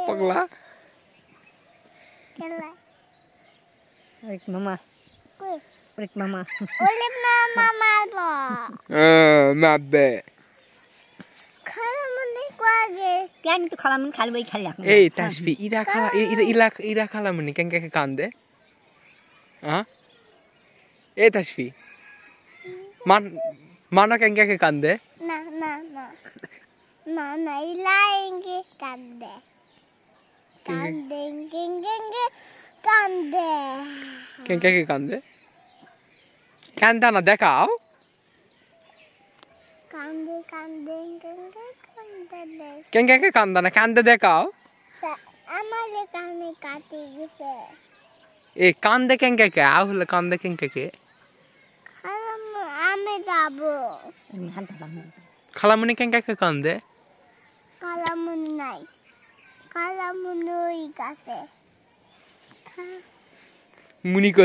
পাগলা Kela. Orik mama. Kue. Orik mama. Olip nama malbo. মাবে Kalau mending kuage. Yang itu khalamun khali boi khali aku. এই তাসফি ইরা খালা মনি কেঙ্কা কান্দে হ্যাঁ এই তাসফি মানা কেঙ্কা কান্দে Nah, ilaingi kande. Kandeng, kande. কেঙ্কা কান্দে কান্দা না দেখাও Kande, kande. কেঙ্কা কান্দা না কান্দে দেখাও Amale kami kati gise. এ কান্দে কেঙ্কা আও হলে কান্দে কেঙ্কা Ame dabo. Ini hantar bang. খালামনি কেঙ্কা কান্দে Kalamun nai. Kalamun nui kase. মুনি কো